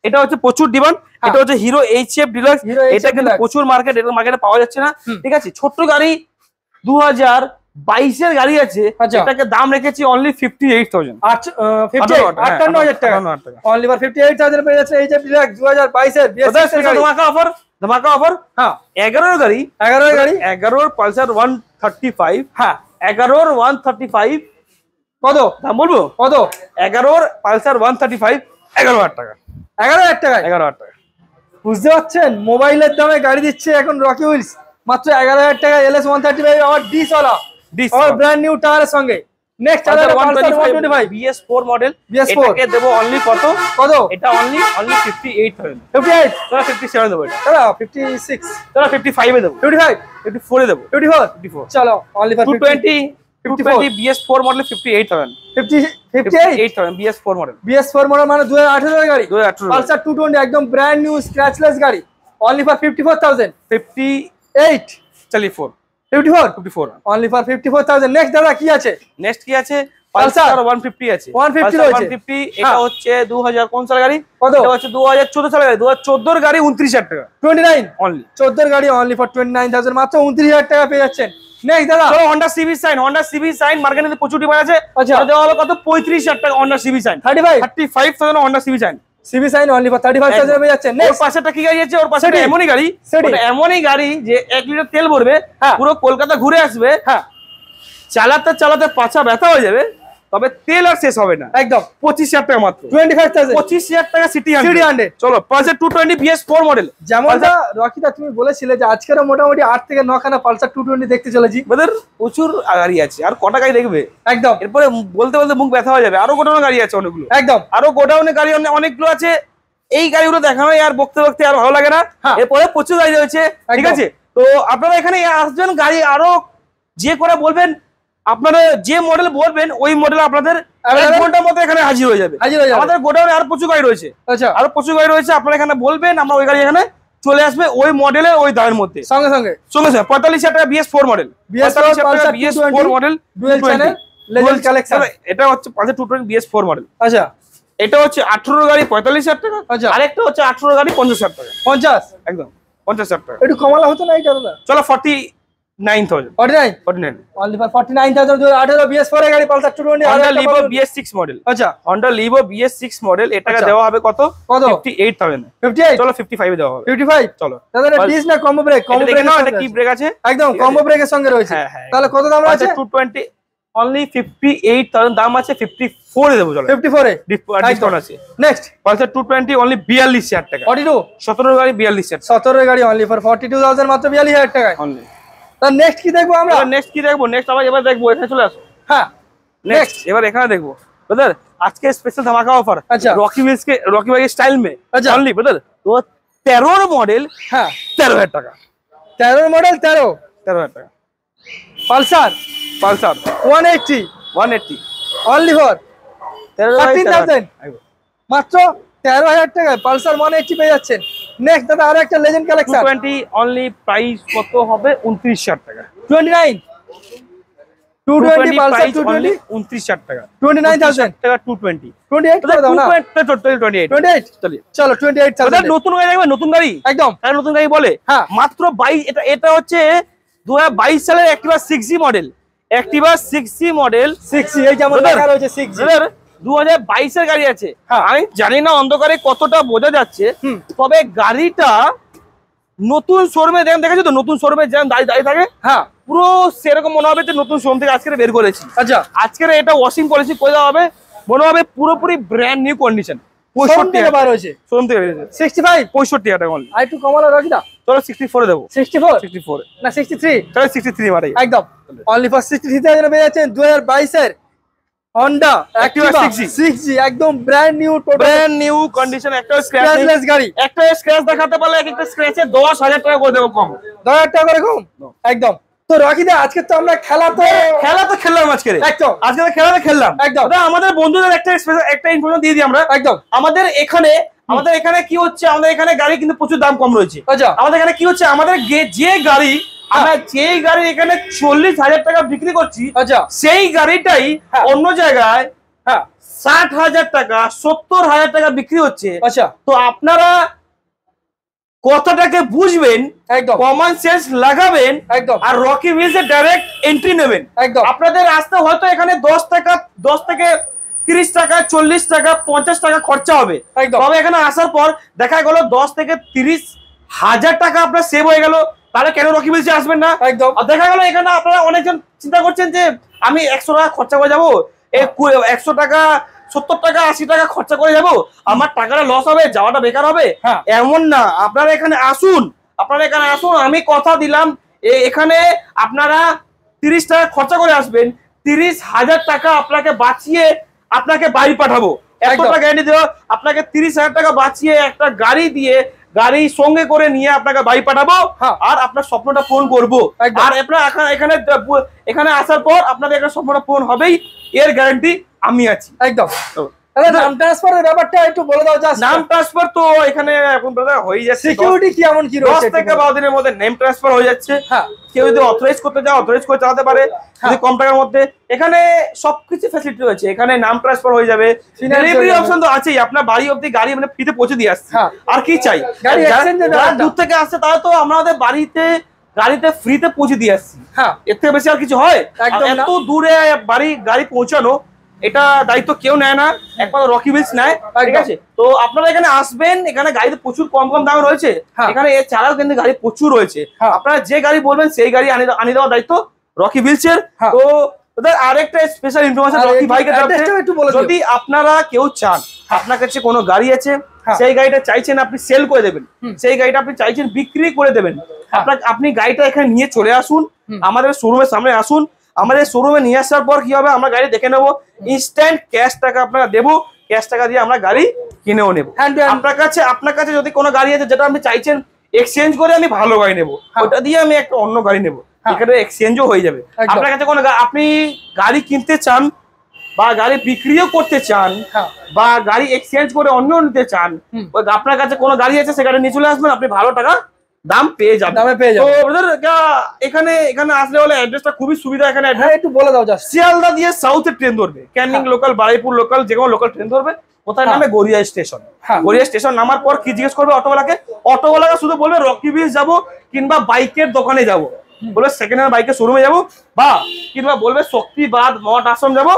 [SPEAKER 1] এটা হচ্ছে প্রচুর ডিমান্ড, এটা হচ্ছে হিরো HF ডিলাক্স। এটা কিন্তু প্রচুর মার্কেট, এটা মার্কেটে পাওয়া যাচ্ছে না। ঠিক আছে, ছোট্ট গাড়ি 2022 এর গাড়ি আছে, এটাকে দাম রেখেছি অনলি 58,000,
[SPEAKER 2] 58,000 টাকা। অনলি ফর 58,000 পেয়ে যাচ্ছে HF ডিলাক্স 2022 এর
[SPEAKER 1] ধামাকা অফার। 11 এর গাড়ি, 11 পালসার 135। 11 135
[SPEAKER 2] কত
[SPEAKER 1] দাম বলবো?
[SPEAKER 2] কত?
[SPEAKER 1] 11 পালসার 135 11,000 টাকা।
[SPEAKER 2] 11,000 টাকা,
[SPEAKER 1] 11,000 টাকা।
[SPEAKER 2] বুঝতে পারছেন? মোবাইলের দামে গাড়ি দিচ্ছে এখন রকি হুইলস মাত্র 11,000 টাকা। LS 135 আবার ডিস ওয়ালা, আর ব্র্যান্ড নিউ টায়ারের সঙ্গে। নেক্সট আছে 125
[SPEAKER 1] BS4 মডেল,
[SPEAKER 2] BS4
[SPEAKER 1] এটাকে দেবো অনলি কত? এটা অনলি 58,000।
[SPEAKER 2] 58
[SPEAKER 1] তোরা 57 দেবো, এটা
[SPEAKER 2] দাদা 56,
[SPEAKER 1] তোরা 55 এ দেবো, 54 এ দেবো,
[SPEAKER 2] 54। চলো only for
[SPEAKER 1] 220 BS4 model 58,000, 58,000 BS4 model.
[SPEAKER 2] BS4 model মানে 2018 এর গাড়ি,
[SPEAKER 1] 2018
[SPEAKER 2] পালসার 220 একদম ব্র্যান্ড নিউ স্ক্র্যাচলেস গাড়ি। অনলি ফর 54,000,
[SPEAKER 1] 58 চলি 54
[SPEAKER 2] অনলি ফর 54,000। নেক্সট দাদা কি আছে?
[SPEAKER 1] নেক্সট কি আছে? পালসার 150 আছে,
[SPEAKER 2] 150 রয়েছে।
[SPEAKER 1] 150 এটা হচ্ছে 2000 কোন সালের গাড়ি?
[SPEAKER 2] কত?
[SPEAKER 1] এটা হচ্ছে 2014 সালের গাড়ি, 2014 এর গাড়ি 29,000 টাকা।
[SPEAKER 2] 29
[SPEAKER 1] অনলি
[SPEAKER 2] 14 এর গাড়ি অনলি ফর 29,000, মাত্র 29,000 টাকা পেয়ে যাচ্ছেন। নেক্সট দাদা
[SPEAKER 1] চলো Honda CB Shine মার্কেটে প্রচুর ডিমান্ড আছে।
[SPEAKER 2] আচ্ছা,
[SPEAKER 1] দেওয়া হলো কত? 35,000 টাকা Honda CB Shine। 35,000 Honda CB Shine
[SPEAKER 2] only for 35,000 পেয়ে যাচ্ছেন।
[SPEAKER 1] ওর পাশেটা কি গাড়ি আছে? ওর পাশে এমনই গাড়ি, এমনই গাড়ি যে 1 লিটার তেল ভরবে, পুরো কলকাতা ঘুরে আসবে, চালাতে চালাতে পাছা ব্যথা হয়ে যাবে, তবে তেল আর শেষ হবে না।
[SPEAKER 2] একদম
[SPEAKER 1] 25,000 টাকা মাত্র,
[SPEAKER 2] 25,000
[SPEAKER 1] টাকা সিটি 100। চলো পালসার 220 BS4 মডেল।
[SPEAKER 2] যেমনটা রকিদা তুমি বলেছিলে যে আজকের মোটামুটি 8 থেকে 9 খানা পালসার 220 দেখতে চলেছি।
[SPEAKER 1] আমাদের প্রচুর গাড়ি আছে, আর কটা গাড়ি দেখবে?
[SPEAKER 2] একদম,
[SPEAKER 1] এরপরে বলতে বলতে মুখ ব্যথা হয়ে যাবে। আরো গোডাউনে গাড়ি আছে অনেকগুলো,
[SPEAKER 2] একদম
[SPEAKER 1] আরো গোডাউনে গাড়ি অনেকগুলো আছে। এই গাড়িগুলো দেখানো আর বকতে বকতে আর ভালো লাগে না। এরপরে প্রচুর গাড়ি রয়েছে। ঠিক আছে, তো আপনারা এখানে আসবেন, গাড়ি আরো যে করে বলবেন, আপনারা যে মডেল বলবেন ওই মডেল আপনাদের 1 ঘন্টার মধ্যে এখানে হাজির হয়ে যাবে। আমাদের গোডাউনে আরো প্রচুর গাড়ি রয়েছে, আরো প্রচুর গাড়ি রয়েছে। আপনারা এখানে বলবেন, আমরা ওই গাড়ি এখানে চলে আসবে ওই মডেলের ওই দামের মধ্যে
[SPEAKER 2] সঙ্গে সঙ্গে
[SPEAKER 1] 45,000 টাকা BS4 model, BS4 model
[SPEAKER 2] dual channel legend collection.
[SPEAKER 1] এটা হচ্ছে পালসার 220 BS4 মডেল।
[SPEAKER 2] আচ্ছা,
[SPEAKER 1] এটা হচ্ছে 18 গাড়ি 45,000 টাকা,
[SPEAKER 2] আচ্ছা,
[SPEAKER 1] আরেকটা হচ্ছে 18 গাড়ি 50,000 টাকা।
[SPEAKER 2] 50
[SPEAKER 1] একদম 50,000 টাকা।
[SPEAKER 2] একটু কমালা হতো না এটা দাদা?
[SPEAKER 1] চলো 49,000
[SPEAKER 2] 49 অনলি ফর 49,000 18 BS4 এর গাড়ি Pulsar 220
[SPEAKER 1] Honda Levo BS6 model.
[SPEAKER 2] আচ্ছা,
[SPEAKER 1] Honda Levo BS6 মডেল, এটাকে দেওয়া হবে কত? 58,000।
[SPEAKER 2] 58
[SPEAKER 1] চলো 55 এ দেওয়া হবে।
[SPEAKER 2] 55
[SPEAKER 1] চলো
[SPEAKER 2] দাদা, এটা ডিস না কম্বো ব্রেক? কম্বো ব্রেক
[SPEAKER 1] নাও, এটা কি ব্রেক আছে?
[SPEAKER 2] একদম কম্বো ব্রেকের সঙ্গে রয়েছে। তাহলে কত দাম আছে?
[SPEAKER 1] 220 অনলি 58,000 দাম আছে, 54 এ দেবো। চলো
[SPEAKER 2] 54 এ
[SPEAKER 1] ডিসকাউন্ট আছে।
[SPEAKER 2] নেক্সট
[SPEAKER 1] পালসার 220 অনলি 42,000 টাকা।
[SPEAKER 2] 42
[SPEAKER 1] 17 গাড়ি 42,000।
[SPEAKER 2] 17 এর গাড়ি অনলি ফর 42,000 মাত্র 42,000 টাকায়
[SPEAKER 1] অনলি।
[SPEAKER 2] তার নেক্সট কি দেখবো আমরা?
[SPEAKER 1] নেক্সট কি দেখবো? নেক্সট এবার দেখবো, এখানে চলে আসো।
[SPEAKER 2] হ্যাঁ,
[SPEAKER 1] নেক্সট এবার এখানে দেখবো ব্রাদার, আজকে স্পেশাল ধামাকা অফার।
[SPEAKER 2] আচ্ছা,
[SPEAKER 1] রকি ভাই স্টাইল মে অনলি ব্রাদার তো 13 মডেল।
[SPEAKER 2] হ্যাঁ,
[SPEAKER 1] 13,000 টাকা।
[SPEAKER 2] 13 মডেল
[SPEAKER 1] 13,000 টাকা
[SPEAKER 2] পালসার 180 অনলি ফর 13,000 মাত্র 13,000 টাকায় পালসার 180 পেয়ে যাচ্ছেন। নেক্সট দাদা আরো একটা লেজেন্ড কালেকশন
[SPEAKER 1] 220 অনলি প্রাইস কত হবে? 29,000 টাকা।
[SPEAKER 2] 29 220 পালসার 220
[SPEAKER 1] 29,000 টাকা।
[SPEAKER 2] 29,000
[SPEAKER 1] টাকা 220
[SPEAKER 2] 28 করে দাও না।
[SPEAKER 1] টোটাল 28
[SPEAKER 2] চলো 28,000
[SPEAKER 1] নতুন গাড়ি দেখবে, নতুন গাড়ি
[SPEAKER 2] একদম
[SPEAKER 1] নতুন গাড়ি বলে।
[SPEAKER 2] হ্যাঁ,
[SPEAKER 1] মাত্র 22। এটা হচ্ছে 2022 সালের Activa 6G model. Activa 6G model
[SPEAKER 2] 6G এই যেমন লেখা রয়েছে 6G
[SPEAKER 1] 2022 এর গাড়ি আছে। আমি জানি না অন্ধকারে কতটা বোঝা যাচ্ছে, তবে গাড়িটা নতুন শোরুমে দেখেছো তো, নতুন শোরুমে যেমন দাঁড়িয়ে থাকে, হ্যাঁ পুরো সেরকম মনে হবে যে নতুন শোরুম থেকে আজকে বের করেছি। আচ্ছা, আজকের এটা ওয়াশিং পলিসি করে দেওয়া হবে, মনে হবে পুরোপুরি ব্র্যান্ড নিউ কন্ডিশন। 65 টাকা বার হয়েছে শোরুম থেকে, 65 65 টাকা অনলি। আর একটু কমালো রাখি না, চলো 64 এ দেবো। 64 না 63, চলো 63 মারাই একদম অনলি ফর 63,000 পেয়ে যাচ্ছেন 2022 এর Honda Activa 6G একদম ব্র্যান্ড নিউ কন্ডিশন। একটা স্ক্র্যাচলেস গাড়ি, একটা স্ক্র্যাচ দেখাতে পারলে একটা স্ক্র্যাচে 10,000 টাকা করে দেবো কম, 10,000 টাকা করে কম একদম। তো রকি দা আজকে তো আমরা খেলা তো খেললাম, আজকে তো খেললাম একদম। আমাদের বন্ধুদের একটা ইনফরমেশন দিয়ে দিই আমরা একদম। আমাদের এখানে কি হচ্ছে, আমাদের এখানে গাড়ি কিন্তু প্রচুর দাম কম রয়েছে। আমাদের এখানে কি হচ্ছে, আমাদের যে গাড়ি আমরা যেই গাড়ি এখানে 40,000 টাকা বিক্রি করছি, সেই গাড়িটাই অন্য জায়গায় 60,000 টাকা 70,000 টাকা বিক্রি হচ্ছে। তো আপনারা কথাটাকে বুঝবেন, কমন সেন্স লাগাবেন আর রকি হুইলস এর ডাইরেক্ট এন্ট্রি নেবেন। আপনাদের আসতে হয়তো এখানে 10 থেকে 30 টাকা 40 টাকা 50 টাকা খরচা হবে, তবে এখানে আসার পর দেখা গেল 10 থেকে 30,000 টাকা আপনার সেভ হয়ে গেল। তাহলে কেন রকি হুইলসে আসবেন না? একদম। দেখা গেল এখানে আপনারা অনেকজন চিন্তা করছেন যে আমি 100 টাকা খরচা করে যাবো, 100 টাকা 70 টাকা 80 টাকা খরচা করে যাবো, আমার টাকাটা লস হবে, যাওয়াটা বেকার হবে। এমন না, আপনারা এখানে আসুন, আমি কথা দিলাম এখানে আপনারা 30 টাকা খরচা করে আসবেন, 30,000 টাকা আপনাকে বাঁচিয়ে আপনাকে বাড়ি পাঠাবো। এতটা গ্যারান্টি দেবো, আপনাকে 30,000 টাকা বাঁচিয়ে একটা গাড়ি দিয়ে গাড়ি সঙ্গে করে নিয়ে আপনাকে বাড়ি পাঠাবো, আর আপনার স্বপ্নটা পূরণ করবো। আর আপনার এখানে আসার পর আপনাদের একটা স্বপ্নটা পূরণ হবেই, এর গ্যারান্টি আমি আছি একদম। নাম ট্রান্সফারের ব্যাপারটা একটু বলে দাও। নাম ট্রান্সফার তো এখানে এখন হয়ে যাচ্ছে, সিকিউরিটি কি এমন কি রয়েছে, 10 থেকে 12 দিনের মধ্যে নেম ট্রান্সফার হয়ে যাচ্ছে। কেউ যদি অথরাইজ করতে চায় অথরাইজ করে চালাতে পারে, যদি কম টাকার মধ্যে। এখানে সবকিছু ফ্যাসিলিটি রয়েছে, এখানে নাম ট্রান্সফার হয়ে যাবে, ডেলিভারি অপশন তো আছেই, আপনার বাড়ি অবধি গাড়ি মানে ফ্রিতে পৌঁছে দিয়ে আসছে। আর কি চাই, যারা দূর থেকে আসছে তারা তো আমাদের গাড়িতে ফ্রিতে পৌঁছে দিয়ে আসছি, এর থেকে বেশি আর কিছু হয়? এত দূরে গাড়ি পৌঁছানো, এটা দায়িত্ব কেউ নেয় না, একমাত্র রকি হুইলস নেয়, ঠিক আছে? তো আপনারা এখানে আসবেন, এখানে গাড়িতে প্রচুর কম দাম রয়েছে, এখানে এছাড়াও কিন্তু গাড়ি প্রচুর রয়েছে। আপনারা যে গাড়ি বলবেন সেই গাড়ি আনিয়ে দেওয়ার দায়িত্ব রকি হুইলস এর। তো আরেকটা স্পেশাল ইনফরমেশন রকি ভাইকে যদি আপনারা কেউ চান, আপনার কাছে কোনো গাড়ি আছে, সেই গাড়িটা চাইছেন আপনি সেল করে দেবেন, সেই গাড়িটা আপনি চাইছেন বিক্রি করে দেবেন, আপনি গাড়িটা এখানে নিয়ে চলে আসুন, আমাদের শোরুমের সামনে আসুন। আমাদের শোরুমে নিয়ে আসার পর কি হবে, আমরা গাড়ি দেখে নেবো, ইনস্ট্যান্ট ক্যাশ টাকা আপনারা দেবো, ক্যাশ টাকা দিয়ে আমরা গাড়ি কিনেও নেবো। আপনার কাছে যদি কোনো গাড়ি আছে যেটা আপনি চাইছেন এক্সচেঞ্জ করে আমি ভালো গাড়ি নেবো, ওটা দিয়ে আমি একটা অন্য গাড়ি নেবো, এখানে এক্সচেঞ্জও হয়ে যাবে। আপনার কাছে কোনো আপনি গাড়ি কিনতে চান, বা গাড়ি বিক্রিও করতে চান বা গাড়ি এক্সচেঞ্জ করে অন্য নিতে চান, আপনার কাছে কোনো গাড়ি আছে সে গাড়ি নিয়ে চলে আসবেন, আপনি ভালো টাকা দাম পেয়ে যাবেন। তো ওদের এখানে আসলে হলে অ্যাড্রেসটা খুবই সুবিধা। এখানে
[SPEAKER 2] একটু বলে দাও।
[SPEAKER 1] শিয়ালদা দিয়ে সাউথে ট্রেন ধরবে, ক্যানিং লোকাল, বারুইপুর লোকাল, যে কোনো লোকাল ট্রেন ধরবে। কোথায় নামে? গড়িয়া স্টেশন। গড়িয়া স্টেশন নামার পর কি জিজ্ঞেস করবে অটোওয়ালাকে? অটোওয়ালাকে শুধু বলবে রকি বিচ যাবো কিংবা বাইকের দোকানে যাবো, বলবে সেকেন্ড হ্যান্ড বাইকের শোরুমে যাবো, বা কিংবা বলবে শক্তিবাদ মঠ আশ্রম যাবো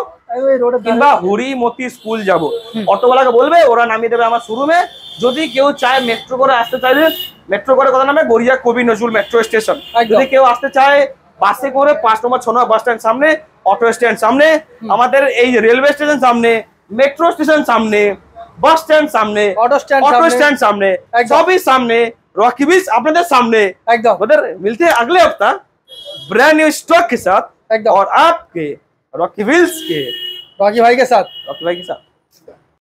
[SPEAKER 1] কিংবা হরিমতি স্কুল যাবো। অটোওয়ালাকে বলবে, ওরা নামিয়ে দেবে আমার শোরুমে। যদি কেউ চায় মেট্রো করে আসতে চাইলে, মেট্রো করে কথা নামে গড়িয়া কবি নজরুল মেট্রো স্টেশন। যদি কেউ আসতে চায় বাসে করে 5 নম্বর 6 নম্বর বাস স্ট্যান্ড সামনে, অটো স্ট্যান্ড সামনে, আমাদের এই রেলওয়ে স্টেশন সামনে, মেট্রো স্টেশন সামনে, বাস স্ট্যান্ড সামने, ऑटो स्टैंड सामने, सभी सामने, रॉकी बीच आपने सामने एकदम। उधर मिलते हैं अगले हफ्ता ब्रांड न्यू स्टॉक के साथ और आपके रॉकी व्हील्स के रॉकी भाई के साथ।